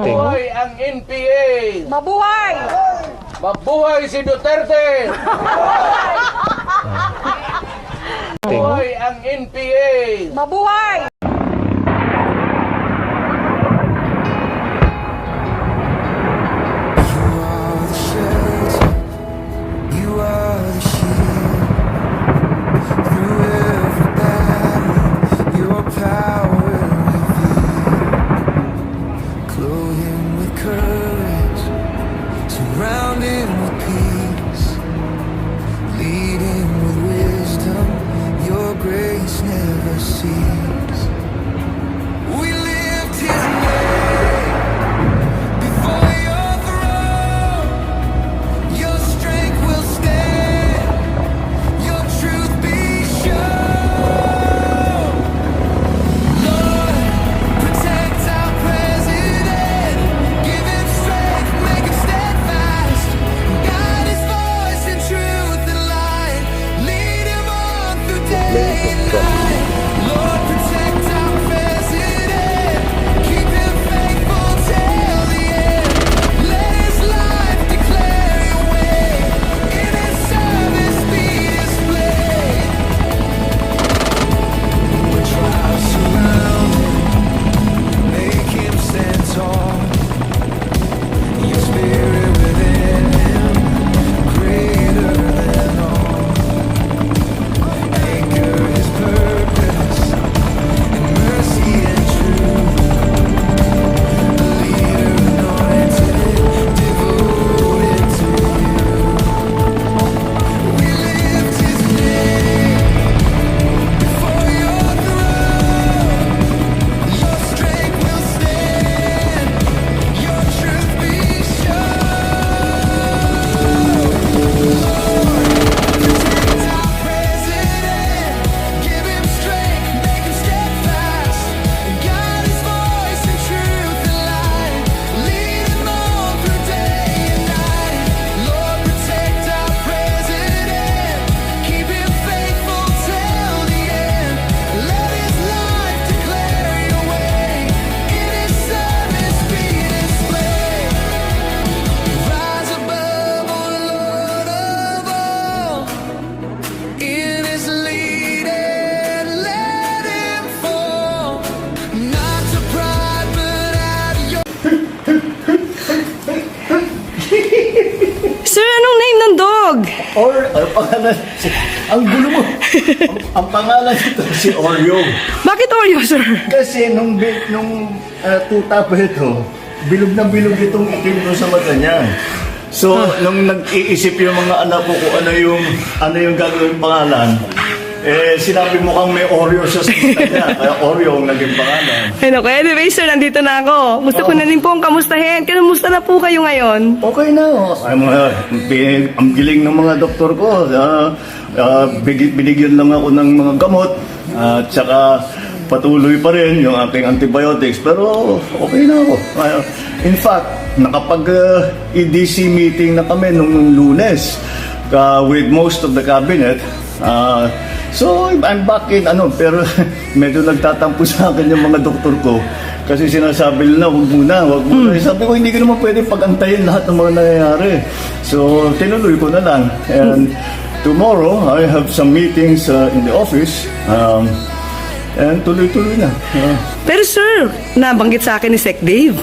Mabuhay ang NPA! Mabuhay! Mabuhay si Duterte! Mabuhay ang NPA! Mabuhay! You are the shield through every battle. Your power revealed, clothe him with courage, surround him with peace, lead him with wisdom. Your grace never ceases. We lift his name before your throne. Your strength will stand, your truth be shown. Lord, protect our president, give him strength, make him steadfast. Guide his voice in truth and light, lead him on through day and night. Lord, protect our president, keep him faithful till the end. Let his life declare your way, in his service be displayed. When trials surround him, make him stand tall. Your spirit within him, greater than all. Anchor his purpose in mercy and truth. A leader anointed, devoted to you. We lift his name before your throne. Your strength will stand, your truth be shown. Protect our president, give him strength, make him steadfast. Guide his voice in truth and light, lead him on through day and night. Lord, protect our president, keep him faithful till the end. Let his life declare your way, in his service be displayed. Rise above, O Lord of all. In his leading, let him fall. Not to pride, but out of your Sir, anong name ng dog? Ang pangalan, ang gulo mo. Ang pangalan nito si Oreo. Bakit Oreo, sir? Kasi nung tuta pa ito, bilog na bilog itong itim doon sa mata niya. So, nung nag-iisip yung mga anak ko kung ano yung gagawin pangalan, sinabi mo kang may Oreo sa sita niya. Kaya Oreo ang naging pangalan. Ay, naku. Anyway, sir, nandito na ako. Gusto ko na din po ang kamustahin. Kamusta na po kayo ngayon? Okay na. Ang giling ng mga doktor ko. Binigyan lang ako ng mga gamot. At saka patuloy pa rin yung aking antibiotics. Pero okay na ako. In fact, nakapag-EDC meeting na kami nung Lunes with most of the cabinet. So I'm back in pero medyo nagtatampo sa akin yung mga doktor ko kasi sinasabi nila wag muna. Sabi ko hindi ko naman pwede pagantayin lahat ng mga nangyayari. So tinuloy ko na lang. And tomorrow I have some meetings in the office. And tuloy-tuloy na. Pero sir, nabanggit sa akin ni Sec Dave,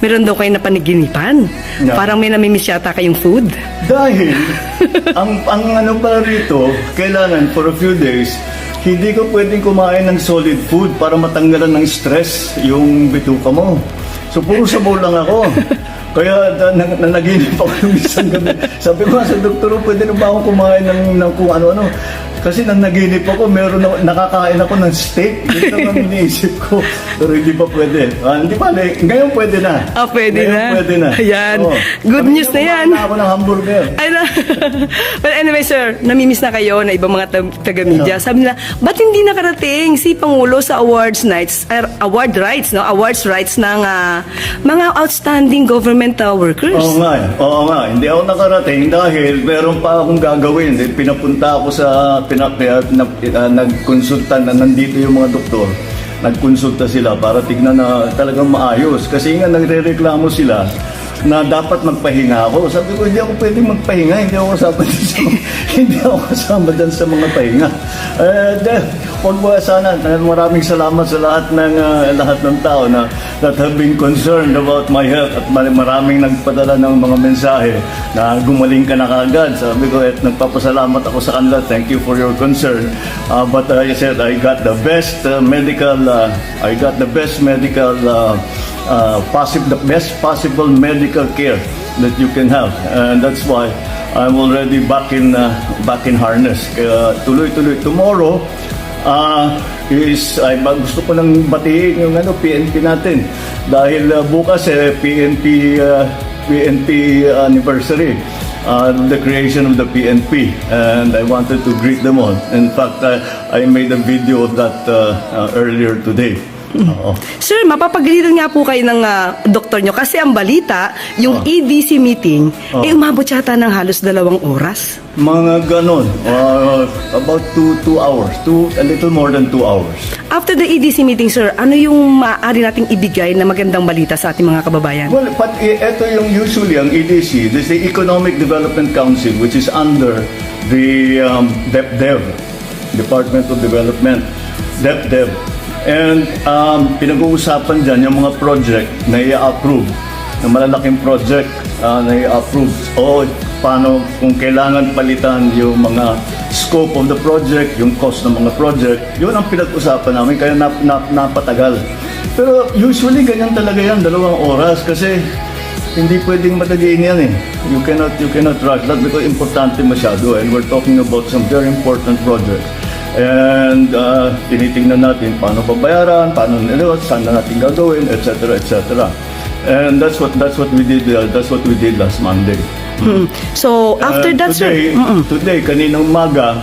meron daw kayo na paniginipan. No. Parang may namimiss yata kayong food. Dahil, ang ano pala rito, kailangan for a few days, hindi ka pwedeng kumain ng solid food para matanggalan ng stress yung bituka mo. So, puro sabaw lang ako. Kaya nanaginip ako yung isang gabi. Sabi ko sa doktor, pwede na ba akong kumain ng kung ano-ano? Kasi nang naginip ako, nakakain ako ng steak. Ito ang iniisip ko. Pero hindi pa pwede. Hindi pa, ngayon pwede na. Pwede ngayon na. Pwede na. Ayan. Oo. Good news na yan. Kumain ako ng hamburger. Ay na. But anyway, sir, namimiss na kayo na ibang mga taga-media. Sabi nila, ba't hindi nakarating si Pangulo sa awards rights ng mga outstanding government workers? Oo nga. Hindi ako nakarating dahil meron pa akong gagawin. Pinapunta ako sa nagkonsulta na nandito yung mga doktor. nagkonsulta sila para tignan na talagang maayos. Kasi nga nagre-reklamo sila na dapat magpahinga ako. Sabi ko, hindi ako pwedeng magpahinga, hindi ako kasama dyan sa mga, hindi ako kasama dyan sa mga pahinga. Huwag mo sana, maraming salamat sa lahat ng tao na that have been concerned about my health at maraming nagpadala ng mga mensahe na gumaling ka na kagad. Sabi ko, nagpapasalamat ako sa kanila. Thank you for your concern. But I said, I got the best medical the best possible medical care that you can have, and that's why I'm already back in harness. Kaya tuloy-tuloy. Tomorrow gusto ko nang batiin yung PNP natin dahil bukas PNP anniversary, the creation of the PNP, and I wanted to greet them all. In fact, I made a video of that earlier today. Oo. Sir, mapapagalitan nga po kayo ng doktor nyo kasi ang balita, yung EDC meeting, umabot yata ng halos 2 oras. Mga ganon. About 2 hours. A little more than 2 hours. After the EDC meeting, sir, ano yung maaari nating ibigay na magandang balita sa ating mga kababayan? Well, but ito yung usually ang EDC, this is the Economic Development Council, which is under the DepDev, Department of Development, DepDev. And pinag-uusapan dyan yung mga project na i-approve, na malalaking project na i-approve. O paano, kung kailangan palitan yung mga scope of the project, yung cost ng mga project, yun ang pinag-usapan namin, kaya napatagal. Pero usually ganyan talaga yan, 2 oras, kasi hindi pwedeng matagayin yan eh. You cannot rush that because importante masyado, and we're talking about some very important projects. And tinitingnan natin paano babayaran, paano saan na natin gagawin, etc., etc. And that's what we did. That's what we did last Monday. So after that, today, kaninang umaga,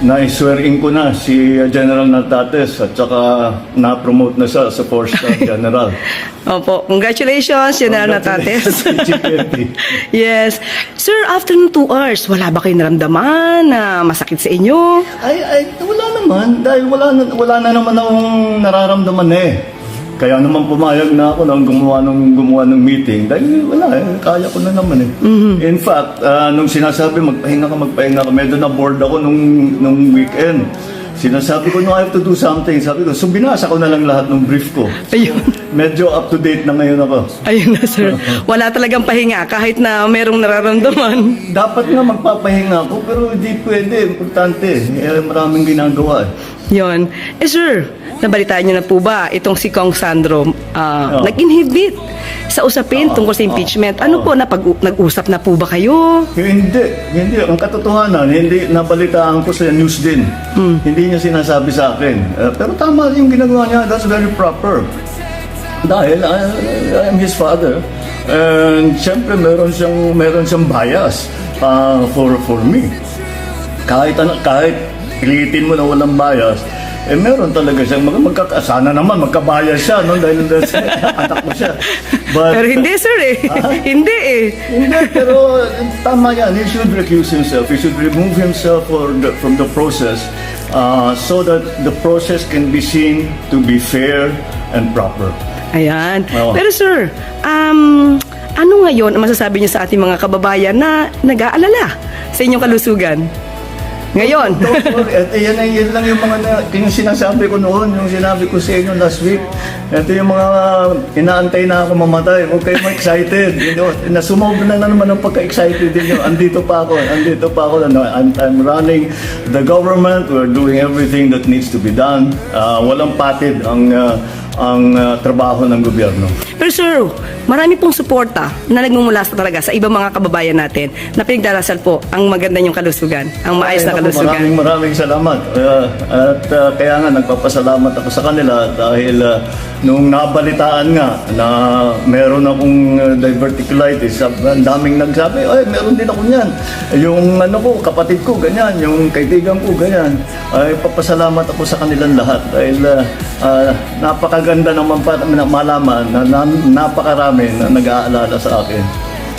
na-swearing ko na si General Natates at saka na-promote na siya sa 4-star General. Opo, congratulations, General Natates. GPNP. Yes. Sir, after ng 2 hours, wala ba kayong naramdaman na masakit sa inyo? Ay, wala naman. Dahil wala na naman akong nararamdaman eh. Kaya naman pumayag na ako nang gumawa ng meeting dahil wala kaya ko na naman eh. In fact, nung sinasabi magpahinga ka, medyo na-bored ako nung weekend. Sinasabi ko, no, I have to do something. Sabi ko, so binasa ko na lang lahat ng brief ko. Ayun. Medyo up to date na ngayon ako. Ayun na, sir. Wala talagang pahinga kahit na merong nararamdaman. Dapat nga magpapahinga ako pero hindi pwede. Importante. Maraming ginagawa eh. Yon. Sir, nabalitaan niyo na po ba itong si Kong Sandro nag-inhibit sa usapin tungkol sa impeachment? Ano po, nag-usap na po ba kayo? Hindi. Ang katotohanan, hindi nabalitaan ko sa news din. Hindi niya sinasabi sa akin. Pero tama yung ginagawa niya. That's very proper. Dahil I am his father. And siyempre meron siyang bias for me. Kahit pilitin mo na walang bias, meron talaga siyang sana naman magkabayas siya, no? Dahil anak mo siya. But, Pero hindi, sir eh. Hindi eh. Hindi, pero tama yan. He should recuse himself. He should remove himself from the process so that the process can be seen to be fair and proper. Ayan. Oo. Pero sir, ano ngayon ang masasabi niyo sa ating mga kababayan na nag-aalala sa inyong kalusugan? Ngayon. Don't worry. Yan lang yung yung sinasabi ko noon, yung sinabi ko sa inyo last week. Ito yung mga inaantay na ako mamatay. Huwag kayo excited. Nasumobra na naman ang pagka-excited din. Andito pa ako. I'm running the government. We're doing everything that needs to be done. Walang patid ang trabaho ng gobyerno. Pero sir, marami pong suporta na nagmumula talaga sa ibang mga kababayan natin na pinagdarasal po ang maganda niyong kalusugan, ang maayos na kalusugan. Maraming salamat. At kaya nga nagpapasalamat ako sa kanila dahil nung nabalitaan nga na meron akong diverticulitis, ang daming nagsabi, ay meron din ako niyan. Yung kapatid ko, ganyan. Yung kaibigan ko, ganyan. Ay papasalamat ako sa kanilang lahat dahil napakaganda naman malaman na napakarami na nag-aalala sa akin.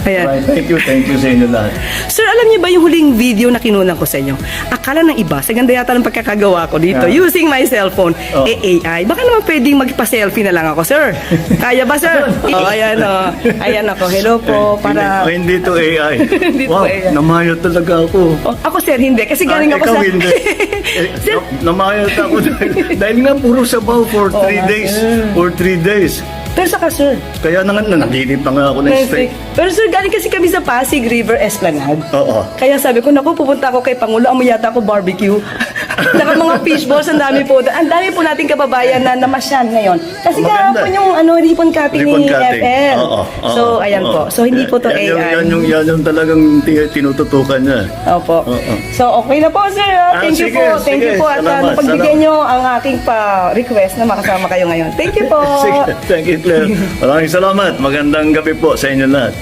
Ayan. Alright, thank you sa inyo lahat. Sir, alam niyo ba yung huling video na kinunan ko sa inyo? Akala ng iba, sa ganda yata ng pagkakagawa ko dito, Yeah. using my cellphone, Oh. AI. Baka naman pwedeng magpa-selfie na lang ako, sir. Kaya ba, sir? Ayan o. Ayan ako. Hello po. Para... Hindi to AI. Hindi to Wow, AI. namayo talaga ako. Oh, ako, sir, hindi. Kasi galing ako ikaw sa... hindi. Sir, Namayot ako dahil nga puro sabaw for 3 nga, days. sir. For 3 days. pero saka, sir, Kaya na nga, naginip na nga ako ng steak. Pero sir, galing kasi kami sa Pasig River Esplanade. Oo. Kaya sabi ko, naku, pupunta ako kay Pangulo, amoy yata ako barbecue. Saka mga fishballs, ang dami po. Ang dami po nating kababayan na namasyan ngayon. Kasi Maganda. kahapon yung ribbon cutting Ribbon ni cutting. FL. Oo, So, ayan oo. po. So, hindi po to AI. Yan yung talagang tinututukan niya. Opo. Oo. So, okay na po, sir. Thank you sige, po. Thank you sige. po. At Salamat, napagbigyan nyo ang aking pa-request na makasama kayo ngayon. Thank you po. Sige, thank you, Claire. Maraming salamat. Magandang gabi po sa inyo lahat.